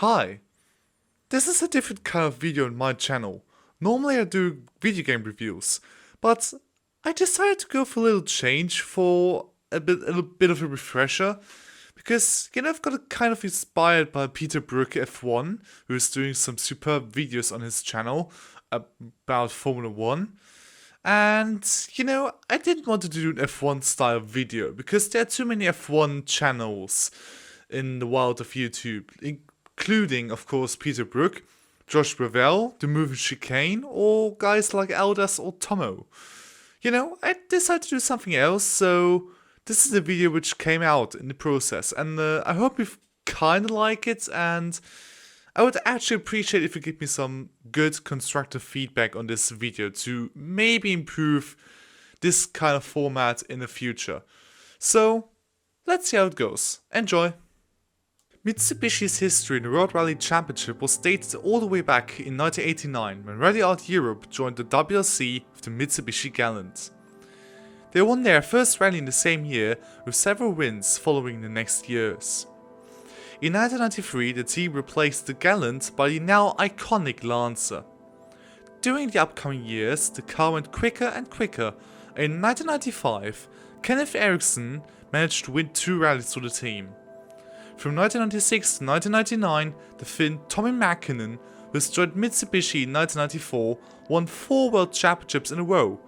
Hi, this is a different kind of video on my channel. Normally I do video game reviews, but I decided to go for a little change for a bit of a refresher. Because, I've got kind of inspired by Peter Brook F1, who is doing some superb videos on his channel about Formula 1. And, I didn't want to do an F1 style video because there are too many F1 channels in the world of YouTube, including, of course, Peter Brook, Josh Brevell, the movie Chicane, or guys like Aldas or Tomo. I decided to do something else, so this is a video which came out in the process, and I hope you kind of like it, and I would actually appreciate if you give me some good constructive feedback on this video to maybe improve this kind of format in the future. So, let's see how it goes. Enjoy! Mitsubishi's history in the World Rally Championship was dated all the way back in 1989 when Rally Art Europe joined the WRC with the Mitsubishi Gallant. They won their first rally in the same year, with several wins following the next years. In 1993, the team replaced the Gallant by the now iconic Lancer. During the upcoming years, the car went quicker and quicker, and in 1995, Kenneth Eriksson managed to win 2 rallies for the team. From 1996 to 1999, the Finn Tommi Mäkinen, who has joined Mitsubishi in 1994, won 4 World Championships in a row,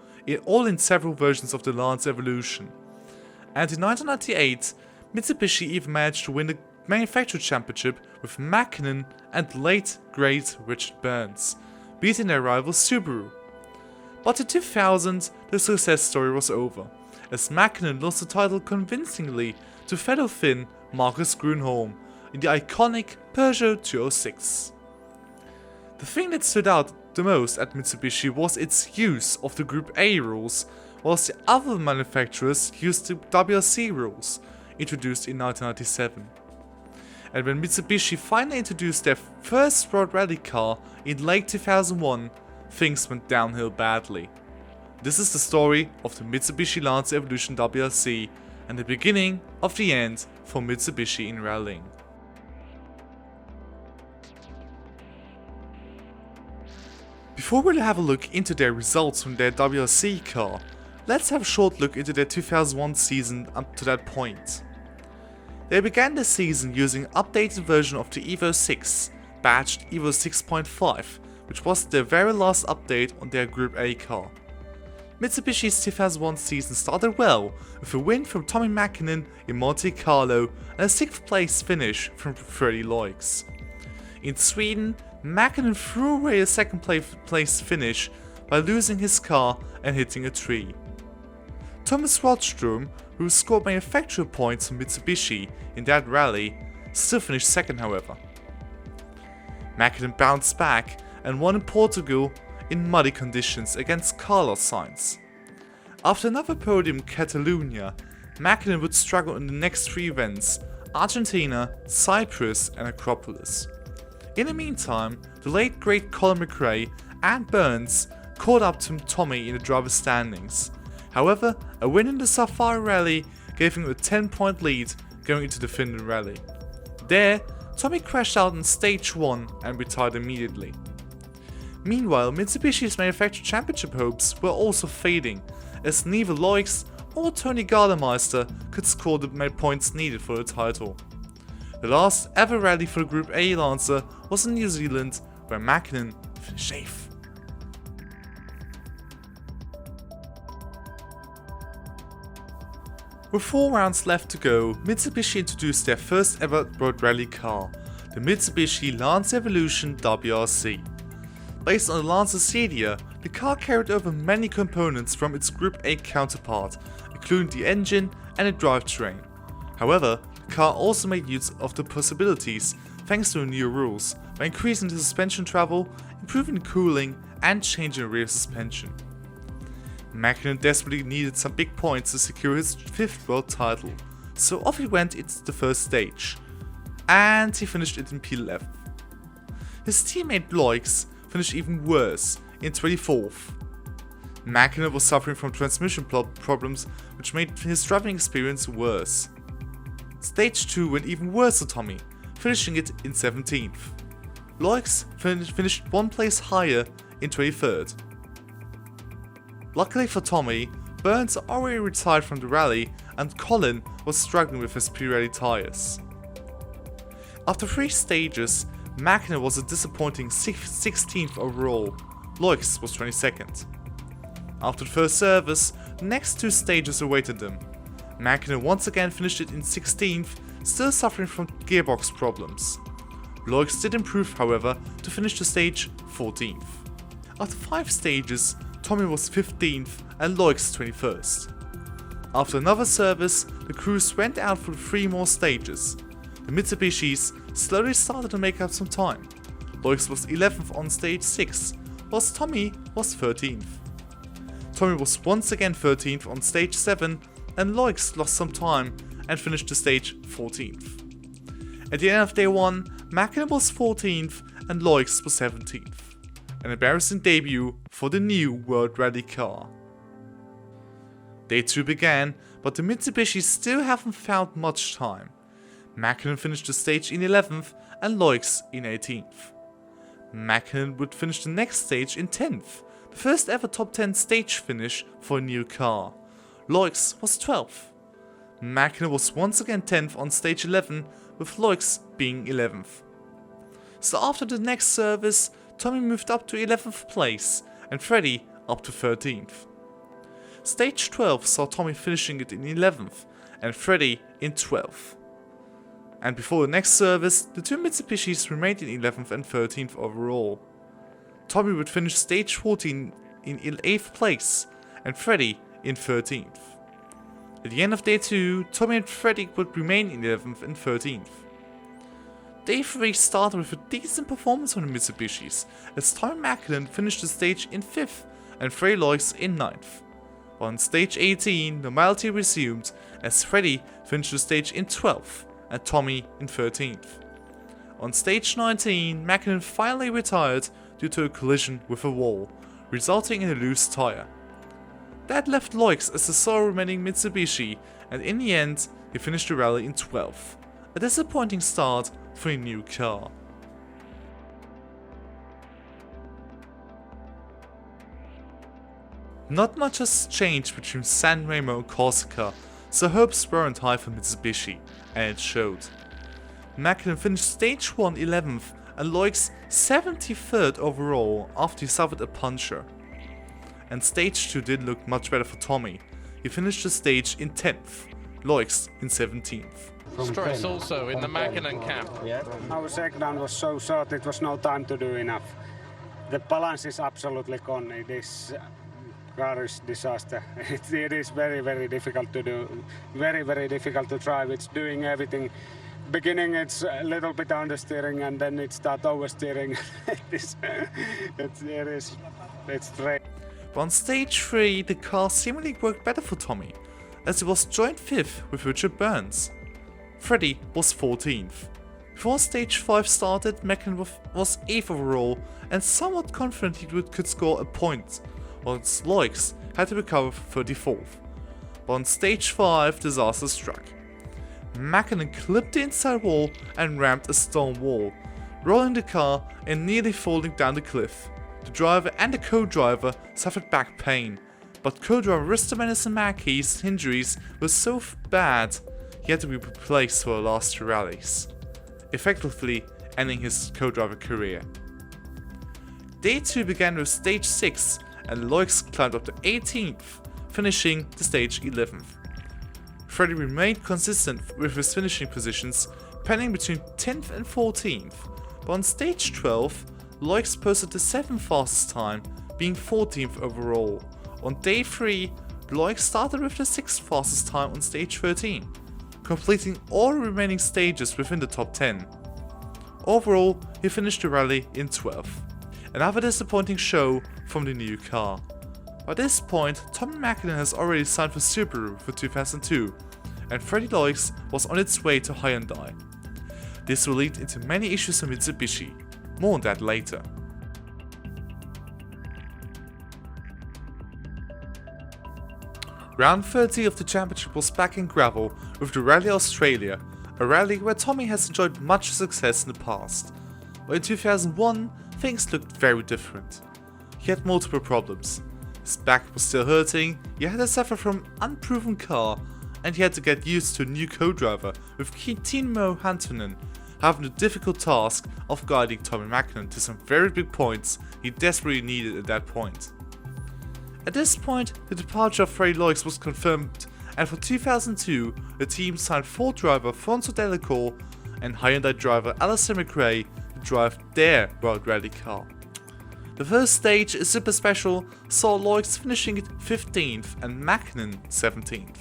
all in several versions of the Lance Evolution. And in 1998, Mitsubishi even managed to win the Manufacturer Championship with Mäkinen and late great Richard Burns, beating their rival Subaru. But in 2000, the success story was over, as Mäkinen lost the title convincingly to fellow Finn Marcus Grönholm in the iconic Peugeot 206. The thing that stood out the most at Mitsubishi was its use of the Group A rules, whilst the other manufacturers used the WRC rules, introduced in 1997. And when Mitsubishi finally introduced their first World Rally car in late 2001, things went downhill badly. This is the story of the Mitsubishi Lancer Evolution WRC and the beginning of the end for Mitsubishi in rallying. Before we have a look into their results from their WRC car, let's have a short look into their 2001 season up to that point. They began the season using an updated version of the Evo 6, badged Evo 6.5, which was their very last update on their Group A car. Mitsubishi's 2001 season started well, with a win from Tommi Mäkinen in Monte Carlo and a 6th place finish from Freddie Loix. In Sweden, Mäkinen threw away a 2nd place finish by losing his car and hitting a tree. Thomas Rådström, who scored manufacturer points from Mitsubishi in that rally, still finished 2nd however. Mäkinen bounced back and won in Portugal in muddy conditions against Carlos Sainz. After another podium in Catalonia, Mäkinen would struggle in the next 3 events: Argentina, Cyprus and Acropolis. In the meantime, the late great Colin McRae and Burns caught up to Tommy in the driver's standings. However, a win in the Safari Rally gave him a 10-point lead going into the Finland Rally. There, Tommy crashed out in stage 1 and retired immediately. Meanwhile, Mitsubishi's manufacturer championship hopes were also fading, as neither Loix or Tony Gardemeister could score the points needed for the title. The last ever rally for the Group A Lancer was in New Zealand, where Mäkinen finished 8th. With 4 rounds left to go, Mitsubishi introduced their first ever World Rally car, the Mitsubishi Lancer Evolution WRC. Based on the Lancer Sedia, the car carried over many components from its Group A counterpart, including the engine and the drivetrain. However, the car also made use of the possibilities thanks to the new rules, by increasing the suspension travel, improving cooling and changing the rear suspension. Mäkinen desperately needed some big points to secure his 5th world title, so off he went into the first stage, and he finished it in P11. His teammate Loix finished even worse, in 24th. Mäkinen was suffering from transmission problems which made his driving experience worse. Stage 2 went even worse for Tommy, finishing it in 17th. Loix finished one place higher in 23rd. Luckily for Tommy, Burns already retired from the rally and Colin was struggling with his Pirelli tyres. After 3 stages, Mäkinen was a disappointing 16th overall, Loix was 22nd. After the first service, the next 2 stages awaited them. Mäkinen once again finished it in 16th, still suffering from gearbox problems. Loix did improve, however, to finish the stage 14th. After 5 stages, Tommy was 15th and Loix 21st. After another service, the crews went out for 3 more stages. The Mitsubishis slowly started to make up some time. Loix was 11th on stage 6, whilst Tommy was 13th. Tommy was once again 13th on stage 7 and Loix lost some time and finished the stage 14th. At the end of day 1, Mäkinen was 14th and Loix was 17th. An embarrassing debut for the new World Rally car. Day 2 began, but the Mitsubishi still haven't found much time. Mäkinen finished the stage in 11th and Loix in 18th. Mäkinen would finish the next stage in 10th, the first ever top 10 stage finish for a new car. Loix was 12th. Mäkinen was once again 10th on stage 11, with Loix being 11th. So after the next service, Tommy moved up to 11th place and Freddie up to 13th. Stage 12 saw Tommy finishing it in 11th and Freddie in 12th. And before the next service, the 2 Mitsubishis remained in 11th and 13th overall. Tommy would finish stage 14 in 8th place and Freddie in 13th. At the end of day 2, Tommy and Freddie would remain in 11th and 13th. Day 3 started with a decent performance from the Mitsubishis, as Tommy Mäkinen finished the stage in 5th and Freddie Loix in 9th. On stage 18, normality resumed, as Freddie finished the stage in 12th and Tommy in 13th. On stage 19, Mäkinen finally retired due to a collision with a wall, resulting in a loose tyre. That left Loix as the sole remaining Mitsubishi, and in the end, he finished the rally in 12th. A disappointing start for a new car. Not much has changed between San Remo and Corsica, so hopes weren't high for Mitsubishi, and it showed. Mäkinen finished stage 1 11th and Loix 73rd overall after he suffered a puncture. And stage 2 didn't look much better for Tommy. He finished the stage in 10th, Loix in 17th. Stress also in the Mäkinen camp. Yeah. Our shakedown was so short, it was no time to do enough. The balance is absolutely gone. It is car is disaster. It is very, very difficult to do. Very, very difficult to drive. It's doing everything. Beginning it's a little bit understeering and then it starts oversteering. It's great. But on stage 3, the car seemingly worked better for Tommy, as he was joint 5th with Richard Burns. Freddie was 14th. Before stage 5 started, Mäkinen was 8th overall and somewhat confident he could score a point, whilst Loix had to recover 34th. But on stage 5, disaster struck. Mäkinen clipped the inside wall and rammed a stone wall, rolling the car and nearly falling down the cliff. The driver and the co-driver suffered back pain, but co-driver Ristomenes and Mackey's injuries were so bad he had to be replaced for the last 2 rallies, effectively ending his co-driver career. Day 2 began with stage 6 and Loix climbed up to 18th, finishing the stage 11th. Freddie remained consistent with his finishing positions, penning between 10th and 14th, but on stage 12, Loix posted the 7th fastest time, being 14th overall. On day 3, Loix started with the 6th fastest time on stage 13, completing all remaining stages within the top 10. Overall, he finished the rally in 12th. Another disappointing show from the new car. By this point, Tommy Mäkinen has already signed for Subaru for 2002, and Freddie Loix was on its way to Hyundai. This will lead into many issues for Mitsubishi. More on that later. Round 30 of the championship was back in gravel with the Rally Australia, a rally where Tommy has enjoyed much success in the past. But in 2001, things looked very different. He had multiple problems. His back was still hurting, he had to suffer from an unproven car, and he had to get used to a new co-driver with Timo Hantunen having the difficult task of guiding Tommi Mäkinen to some very big points he desperately needed at that point. At this point, the departure of Freddie Loix was confirmed, and for 2002, the team signed Ford driver Fonso Delacour and Hyundai driver Alistair McRae to drive their World Rally car. The first stage, a Super Special, saw Loix finishing 15th and Mäkinen 17th.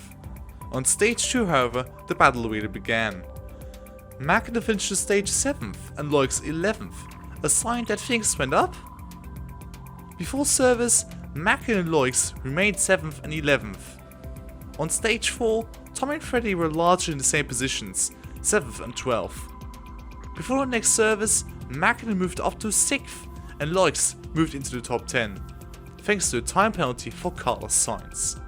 On stage 2, however, the battle really began. Mäkinen finished the stage 7th and Loix 11th, a sign that things went up. Before service, Mäkinen and Loix remained 7th and 11th. On stage 4, Tommy and Freddie were largely in the same positions, 7th and 12th. Before the next service, Mäkinen moved up to 6th and Loix moved into the top 10, thanks to a time penalty for Carlos Sainz.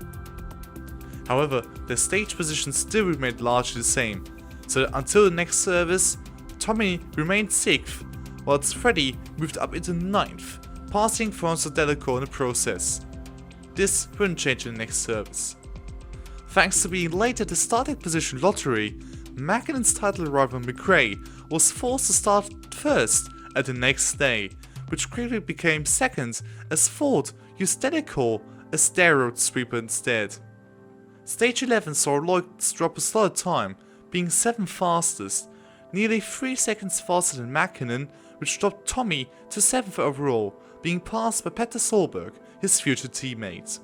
However, their stage positions still remained largely the same, so until the next service, Tommy remained 6th, whilst Freddie moved up into 9th, passing Fonso Delacour in the process. This wouldn't change in the next service. Thanks to being late at the starting position lottery, Mäkinen's title rival McRae was forced to start first at the next day, which quickly became second as Ford used Delacour as their road sweeper instead. Stage 11 saw Loix drop a solid time, being 7th fastest, nearly 3 seconds faster than Mäkinen, which dropped Tommy to 7th overall, being passed by Petter Solberg, his future teammate.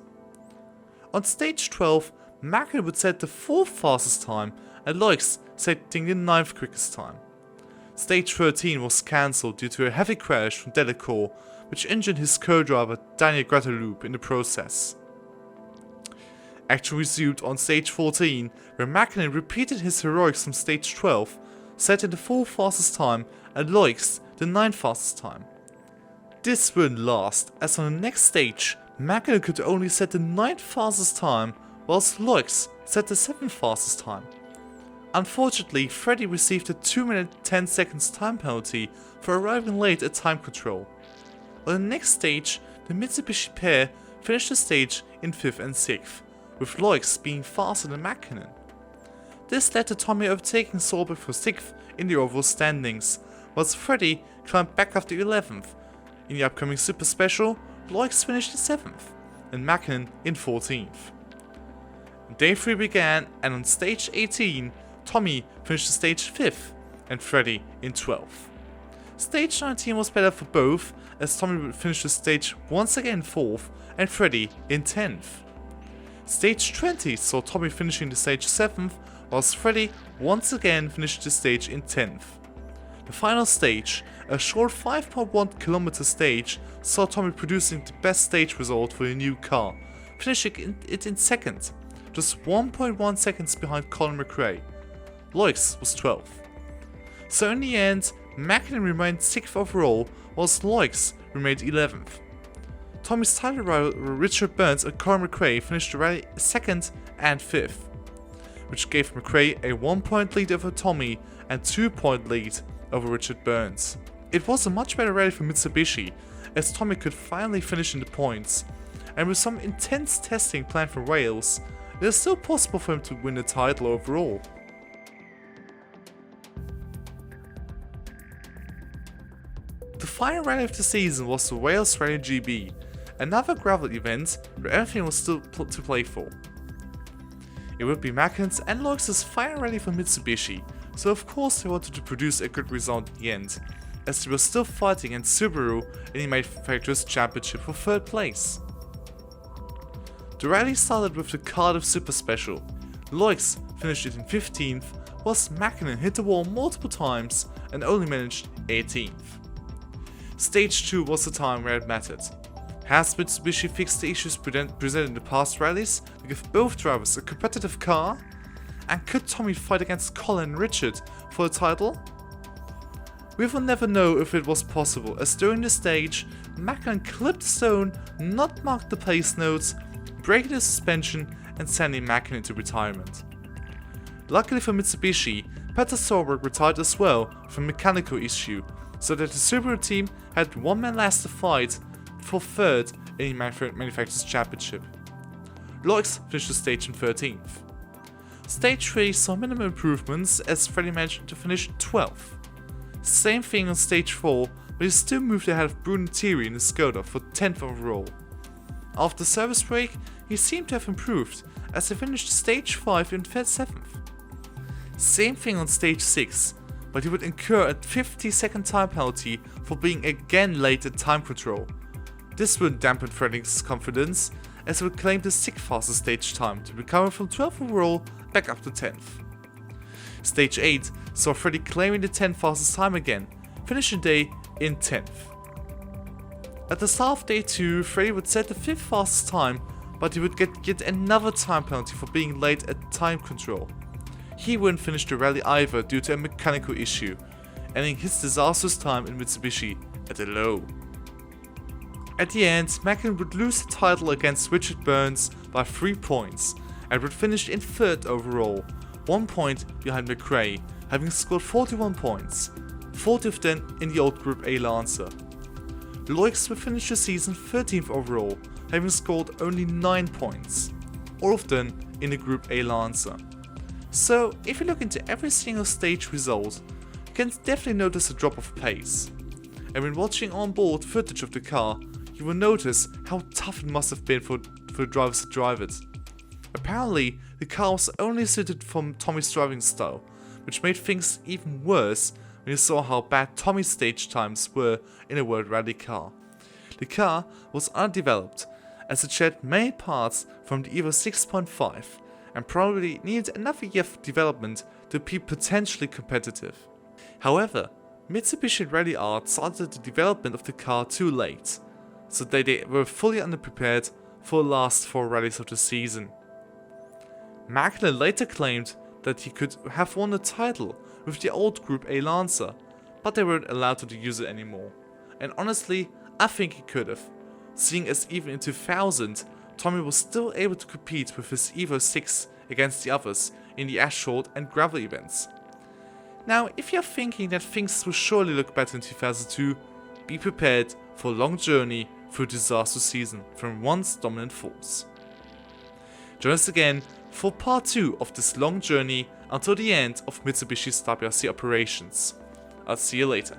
On stage 12, Mäkinen would set the 4th fastest time and Loix setting the 9th quickest time. Stage 13 was cancelled due to a heavy crash from Delacour, which injured his co-driver Daniel Grateloop in the process. Action resumed on stage 14, where Mäkinen repeated his heroics from stage 12, setting the 4th fastest time and Loix the 9th fastest time. This wouldn't last, as on the next stage, Mäkinen could only set the 9th fastest time, whilst Loix set the 7th fastest time. Unfortunately, Freddie received a 2 minute 10 seconds time penalty for arriving late at time control. On the next stage, the Mitsubishi pair finished the stage in 5th and 6th, with Loix being faster than Mäkinen. This led to Tommy overtaking Solberg for 6th in the overall standings, whilst Freddie climbed back up to 11th. In the upcoming Super Special, Loix finished in 7th, and Mäkinen in 14th. Day 3 began, and on stage 18, Tommy finished the stage 5th, and Freddie in 12th. Stage 19 was better for both, as Tommy would finish the stage once again 4th, and Freddie in 10th. Stage 20 saw Tommy finishing the stage 7th, whilst Freddie once again finished the stage in 10th. The final stage, a short 5.1 km stage, saw Tommy producing the best stage result for the new car, finishing it in 2nd, just 1.1 seconds behind Colin McRae. Loix was 12th. So in the end, Mäkinen remained 6th overall, whilst Loix remained 11th. Tommy's title rival Richard Burns and Colin McRae finished the rally 2nd and 5th, which gave McRae a 1-point lead over Tommy and 2-point lead over Richard Burns. It was a much better rally for Mitsubishi, as Tommy could finally finish in the points, and with some intense testing planned for Wales, it is still possible for him to win the title overall. The final rally of the season was the Wales Rally GB, another gravel event where everything was still to play for. It would be Mäkinen's and Loix's final rally for Mitsubishi, so of course they wanted to produce a good result at the end, as they were still fighting against Subaru in the Manufacturers' Championship for 3rd place. The rally started with the Cardiff Super Special. Loix finished it in 15th, whilst Mäkinen hit the wall multiple times and only managed 18th. Stage 2 was the time where it mattered. Has Mitsubishi fixed the issues presented in the past rallies to give both drivers a competitive car? And could Tommy fight against Colin and Richard for the title? We will never know if it was possible, as during the stage, Mäkinen clipped the stone, not marked the pace notes, breaking the suspension and sending Mäkinen into retirement. Luckily for Mitsubishi, Peter Solberg retired as well from a mechanical issue, so that the Subaru team had one man less to fight for third in the Manufacturers' Championship. Loix finished the stage in 13th. Stage 3 saw minimum improvements as Freddy managed to finish 12th. Same thing on stage 4, but he still moved ahead of Bruno Thierry in the Skoda for 10th overall. After the service break, he seemed to have improved as he finished stage 5 in 7th. Same thing on stage 6, but he would incur a 50-second time penalty for being again late at time control. This would dampen Freddy's confidence as he would claim the 6th fastest stage time to recover from 12th overall back up to 10th. Stage 8 saw Freddy claiming the 10th fastest time again, finishing the day in 10th. At the start of day 2, Freddy would set the 5th fastest time, but he would get yet another time penalty for being late at time control. He wouldn't finish the rally either due to a mechanical issue, ending his disastrous time in Mitsubishi at a low. At the end, Macklin would lose the title against Richard Burns by 3 points and would finish in 3rd overall, 1 point behind McRae, having scored 41 points, 40 of them in the old Group A Lancer. Loix would finish the season 13th overall, having scored only 9 points, all of them in the Group A Lancer. So, if you look into every single stage result, you can definitely notice a drop of pace. And when watching on-board footage of the car, you will notice how tough it must have been for the drivers to drive it. Apparently, the car was only suited for Tommy's driving style, which made things even worse when you saw how bad Tommy's stage times were in a World Rally car. The car was undeveloped, as it shared many parts from the Evo 6.5, and probably needed another year of development to be potentially competitive. However, Mitsubishi Rally Art started the development of the car too late, so that they were fully underprepared for the last 4 rallies of the season. Macklin later claimed that he could have won the title with the old Group A Lancer, but they weren't allowed to use it anymore. And honestly, I think he could have, seeing as even in 2000, Tommy was still able to compete with his Evo 6 against the others in the asphalt and gravel events. Now, if you're thinking that things will surely look better in 2002, be prepared for a long journey through a disastrous season from once dominant force. Join us again for part 2 of this long journey until the end of Mitsubishi's WRC operations. I'll see you later.